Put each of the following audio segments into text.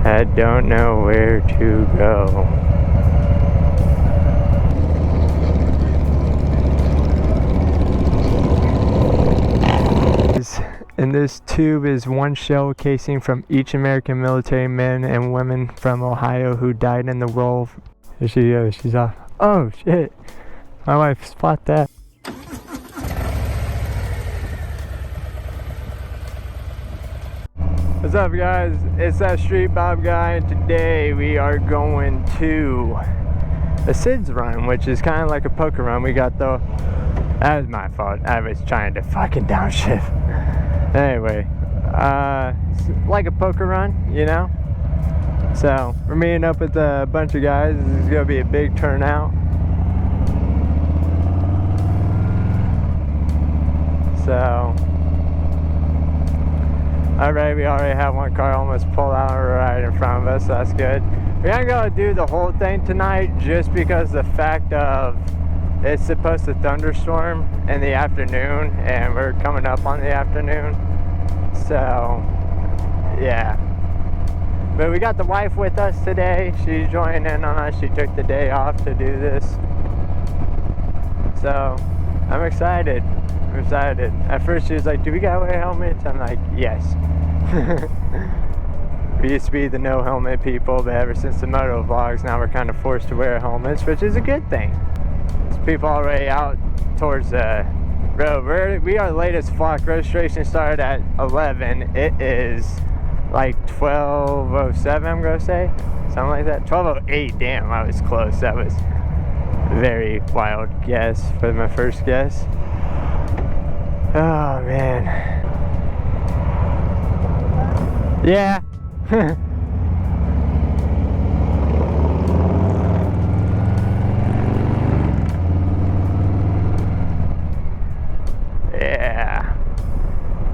I don't know where to go. And this tube is one shell casing from each American military men and women from Ohio who died in the role. Here she goes, she's off. Oh shit, my wife spot that. What's up guys, it's ThatStreetBobGuy, and today we are going to a Sid'srun, which is kind of like a poker run. We got the, that was my fault, I was trying to fucking downshift. Anyway, it's like a poker run, you know? So, we're meeting up with a bunch of guys. This is gonna be a big turnout. So, alright, we already have one car almost pull out right in front of us, so that's good. We're not gonna do the whole thing tonight just because the fact of it's supposed to thunderstorm in the afternoon, and we're coming up on the afternoon. So, yeah. But we got the wife with us today. She's joining in on us. She took the day off to do this. So, I'm excited. I'm excited. At first she was like, do we gotta wear helmets? I'm like, yes. We used to be the no helmet people, but ever since the MotoVlogs, now we're kind of forced to wear helmets, which is a good thing. People already out towards the road. We are the latest flock. Registration started at 11. It is like 12:07, I'm gonna say, something like that. 12:08. Damn, I was close. That was a very wild guess for my first guess. Oh man. Yeah.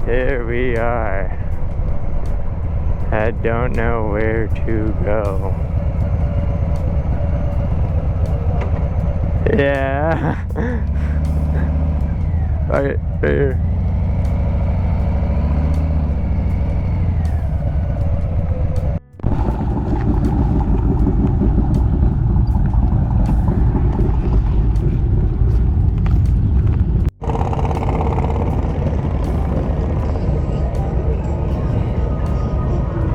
Here we are. I don't know where to go. Yeah. Right here.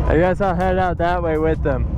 I guess I'll head out that way with them.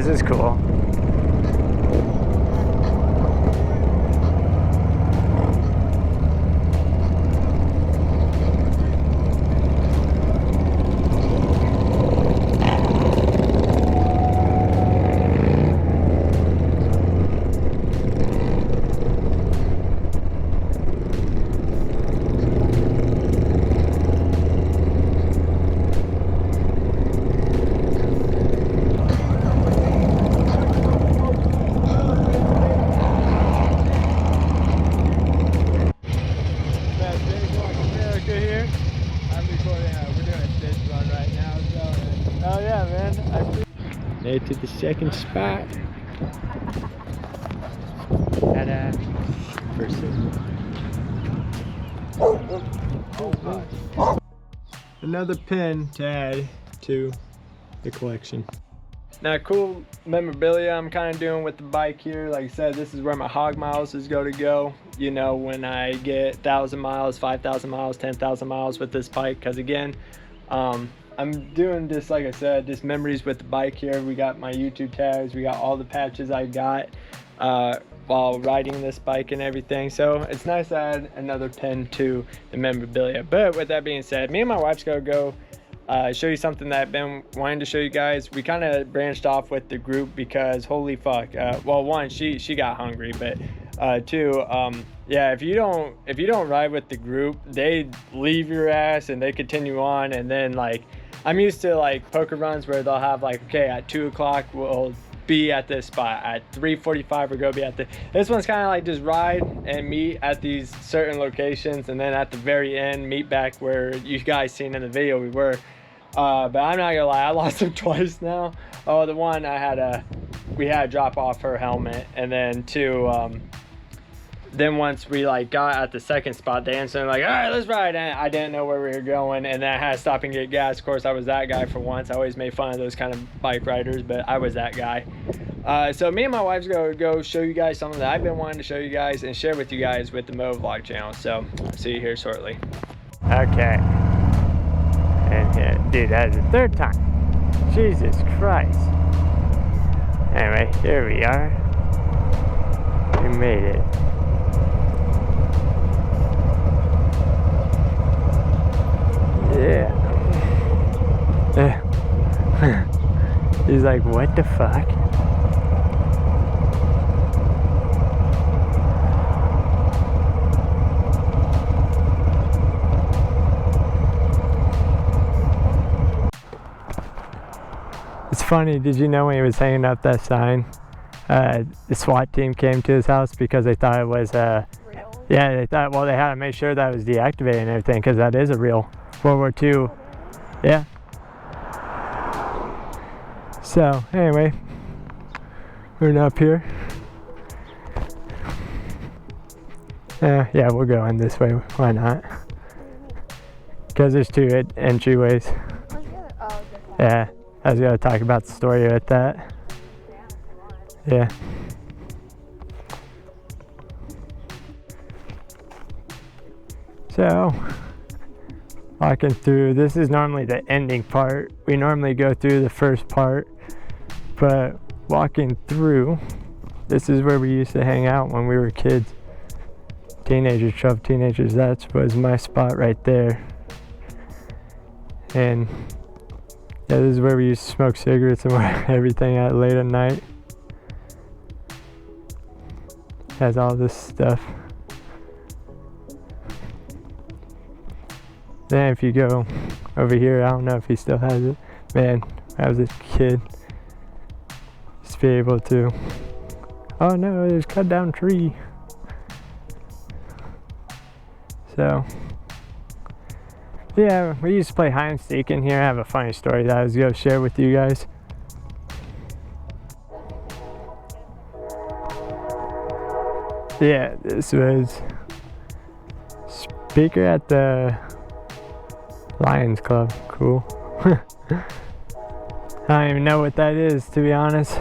This is cool. Made it to the second spot. Ta-da. First another pin to add to the collection. Now, cool memorabilia I'm kind of doing with the bike here. Like I said, this is where my hog miles is going to go. You know, when I get 1,000 miles, 5,000 miles, 10,000 miles with this bike. Because again, I'm doing this, like I said, just memories with the bike here. We got my YouTube tags, we got all the patches I got. while riding this bike and everything. So it's nice to add another pin to the memorabilia. But with that being said, me and my wife's gonna go show you something that I've been wanting to show you guys. We kind of branched off with the group because holy fuck, well, one, she got hungry, but two, yeah, if you don't ride with the group, they leave your ass and they continue on. And then like I'm used to like poker runs where they'll have like, okay, at 2 o'clock we'll be at this spot, at 3:45 we're gonna be at this one's kind of like just ride and meet at these certain locations, and then at the very end meet back where you guys seen in the video we were. But I'm not gonna lie, I lost them twice now. Oh, the one we had to drop off her helmet, and then two, then once we like got at the second spot, they instantly like, all right, let's ride. And I didn't know where we were going, and then I had to stop and get gas. Of course, I was that guy for once. I always made fun of those kind of bike riders, but I was that guy. So me and my wife's gonna go show you guys something that I've been wanting to show you guys and share with you guys with the MotoVlog channel. So I'll see you here shortly. Okay. And here, dude, that is the third time. Jesus Christ. Anyway, here we are. We made it. Yeah. He's like, what the fuck? It's funny, did you know when he was hanging up that sign, the SWAT team came to his house because they thought it was, real? Yeah, they thought, well, they had to make sure that it was deactivated and everything, because that is a real World War II, yeah. So, anyway, we're up here. Yeah, we'll go in this way, why not? Because there's two entryways. Yeah. I was going to talk about the story with that. Yeah. So, walking through, this is normally the ending part. We normally go through the first part, but walking through, this is where we used to hang out when we were kids. Teenagers, troubled teenagers, that was my spot right there. And yeah, this is where we used to smoke cigarettes and everything at late at night. Has all this stuff. Then if you go over here, I don't know if he still has it. Man, when I was a kid, used to be able to. Oh no, there's cut down tree. So. Yeah, we used to play hide and seek in here. I have a funny story that I was going to share with you guys. Yeah, this was speaker at the Lions Club. Cool. I don't even know what that is, to be honest.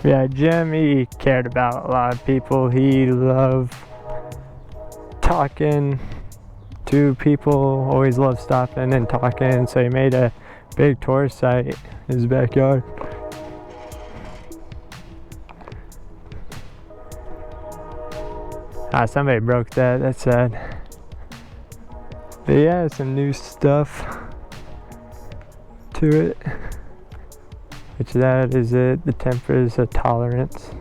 Yeah, Jim, he cared about a lot of people. He loved talking to people, always loved stopping and talking, so he made a big tourist site in his backyard. Ah, somebody broke that, that's sad. But yeah, some new stuff to it, which that is it, the tempers of tolerance.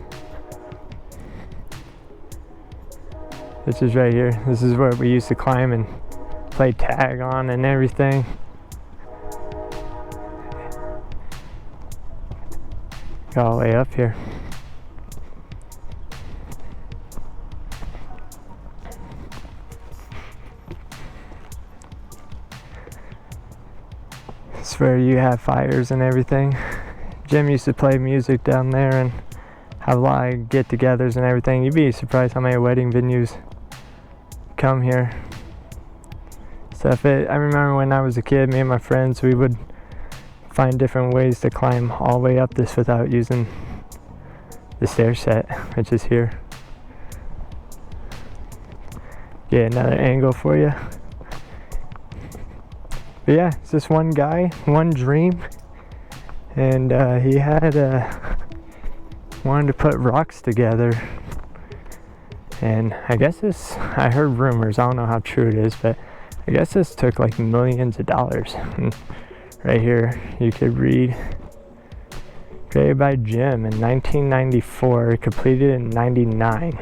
This is right here. This is where we used to climb and play tag on and everything. Go all the way up here. This is where you have fires and everything. Jim used to play music down there and have a lot of get-togethers and everything. You'd be surprised how many wedding venues come here. Stuff. I remember when I was a kid, me and my friends, we would find different ways to climb all the way up this without using the stair set, which is here. Get another angle for you. But yeah, it's just one guy, one dream, and he had wanted to put rocks together And I guess this, I heard rumors, I don't know how true it is, but I guess this took like millions of dollars. And right here you could read, created by Jim in 1994, completed in 99.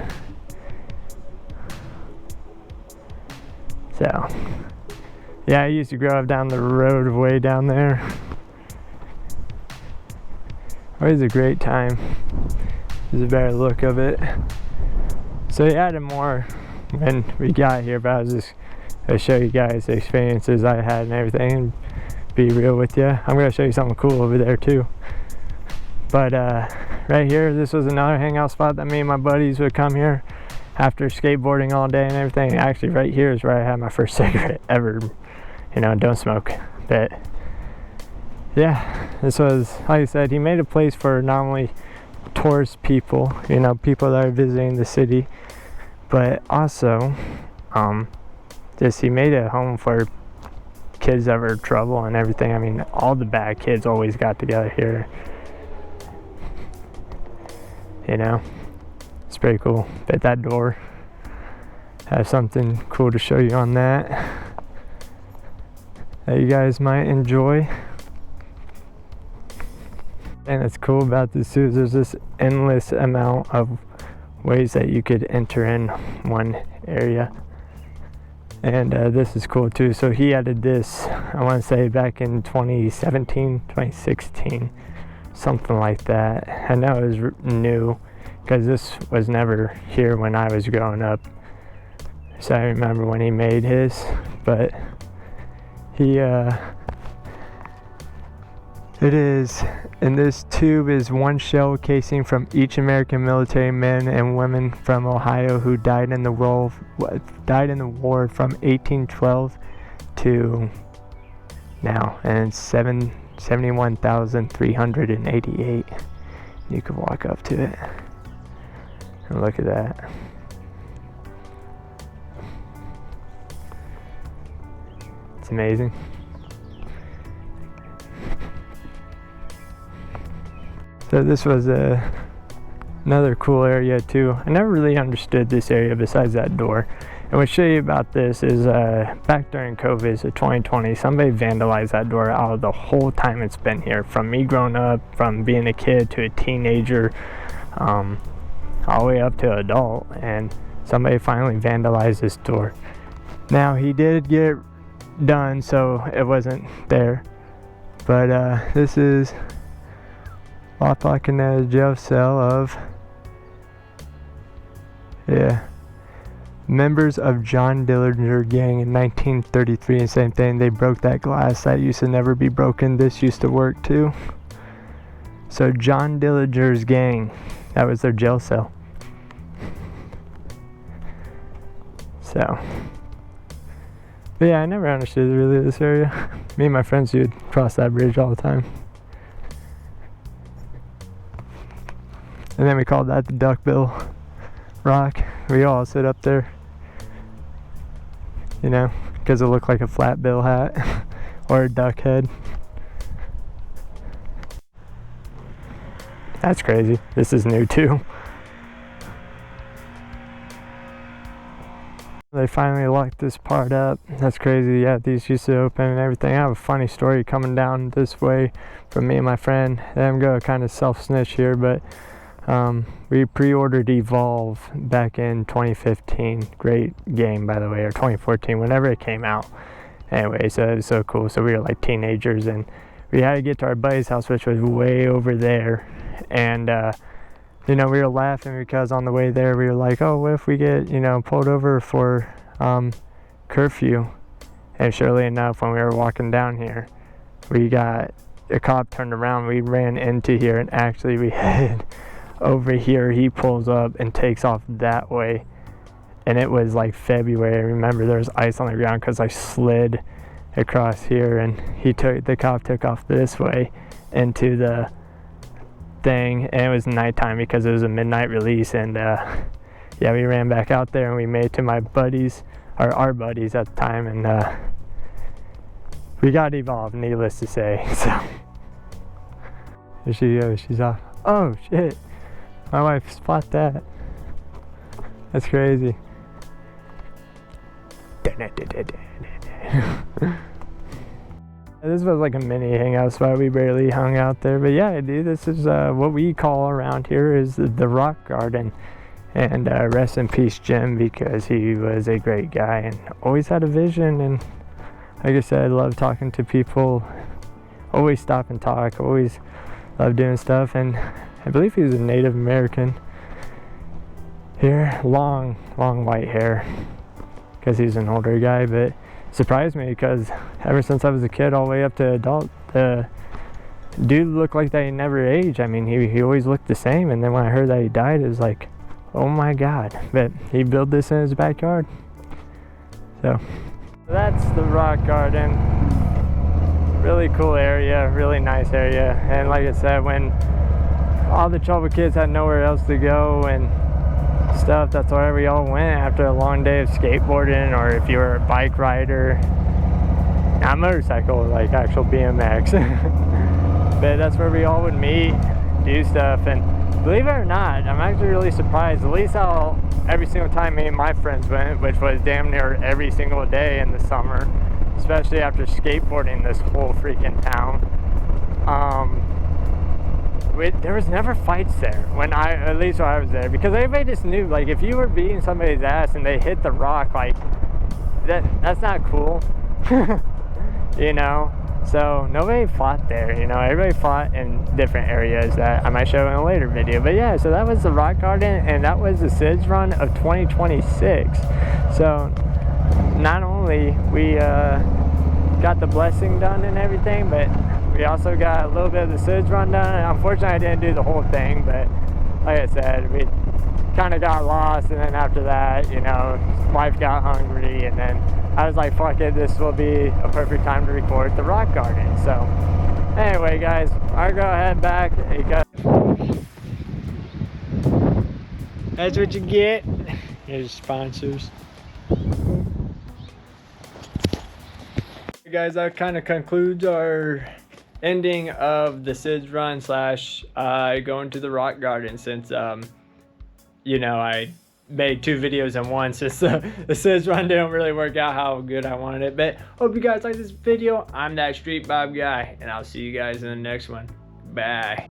So yeah, I used to grow up down the road way down there. Always a great time. There's a better look of it. So he added more when we got here, but I was just gonna show you guys the experiences I had and everything and be real with you. I'm gonna show you something cool over there too. But right here, this was another hangout spot that me and my buddies would come here after skateboarding all day and everything. Actually, right here is where I had my first cigarette ever. You know, don't smoke. But yeah, this was, like I said, he made a place for not only tourist people, you know, people that are visiting the city, but also just he made a home for kids that were in trouble and everything. I mean, all the bad kids always got together here, you know. It's pretty cool. But that door has something cool to show you on that you guys might enjoy. And it's cool about this too is there's this endless amount of ways that you could enter in one area. And this is cool too. So he added this, I want to say back in 2017, 2016, something like that. I know it was new because this was never here when I was growing up. So I remember when he made his, but he it is, and this tube is one shell casing from each American military men and women from Ohio who died in the war from 1812 to now, and it's 71,388. You can walk up to it and look at that. It's amazing. So this was another cool area too. I never really understood this area besides that door. And what I'll show you about this is back during COVID, so 2020, somebody vandalized that door out of the whole time it's been here. From me growing up, from being a kid to a teenager, all the way up to adult. And somebody finally vandalized this door. Now he did get done, so it wasn't there. But this is locked in a jail cell of, yeah, members of John Dillinger gang in 1933, and same thing, they broke that glass that used to never be broken. This used to work too. So John Dillinger's gang, that was their jail cell. So, but yeah, I never understood really this area. Me and my friends would cross that bridge all the time. And then we called that the Duckbill Rock. We all sit up there, you know, because it looked like a flat bill hat or a duck head. That's crazy. This is new too. They finally locked this part up. That's crazy. Yeah, these used to open and everything. I have a funny story coming down this way from me and my friend. I'm going to kind of self-snitch here, but we pre-ordered Evolve back in 2015. Great game, by the way, or 2014, whenever it came out. Anyway, so it was so cool. So we were like teenagers, and we had to get to our buddy's house, which was way over there. And you know, we were laughing because on the way there we were like, oh, what if we get, you know, pulled over for curfew? And surely enough, when we were walking down here, we got a cop turned around. We ran into here, and actually we headed over here. He pulls up and takes off that way, and it was like February. I remember there was ice on the ground because I slid across here, and the cop took off this way into the thing, and it was nighttime because it was a midnight release. And yeah, we ran back out there and we made it to my buddies, or our buddies at the time, and we got Evolved, needless to say. So here she goes, she's off. Oh shit, my wife spot that. That's crazy. This was like a mini hangout spot. We barely hung out there, but yeah, dude, this is what we call around here is the rock garden. And rest in peace, Jim, because he was a great guy and always had a vision. And like I said, I love talking to people. Always stop and talk. Always love doing stuff. And I believe he was a Native American. Here, long white hair, because he's an older guy, but surprised me because ever since I was a kid all the way up to adult, the dude looked like they never aged. I mean, he always looked the same, and then when I heard that he died, it was like, oh my god. But he built this in his backyard. So that's the rock garden. Really cool area, really nice area. And like I said, when all the trouble kids had nowhere else to go and stuff, that's where we all went after a long day of skateboarding, or if you were a bike rider, not motorcycle, like actual BMX. But that's where we all would meet, do stuff. And believe it or not, I'm actually really surprised, at least how every single time me and my friends went, which was damn near every single day in the summer, especially after skateboarding this whole freaking town. There was never fights there at least when I was there, because everybody just knew, like, if you were beating somebody's ass and they hit the rock, like, that's not cool. You know, so nobody fought there, you know, everybody fought in different areas that I might show in a later video. But yeah, so that was the rock garden, and that was the Sid'srun of 2026. So not only we got the blessing done and everything, but we also got a little bit of the Sid'srun done. Unfortunately, I didn't do the whole thing, but like I said, we kind of got lost, and then after that, you know, wife got hungry, and then I was like, fuck it, this will be a perfect time to record the rock garden. So anyway, guys, I'll go ahead back. That's what you get. Here's sponsors. Guys, that kind of concludes our ending of the Sid'srun / going to the rock garden, since you know, I made 2 videos in one, since the Sid'srun didn't really work out how good I wanted it. But hope you guys like this video. I'm that StreetBob guy, and I'll see you guys in the next one. Bye.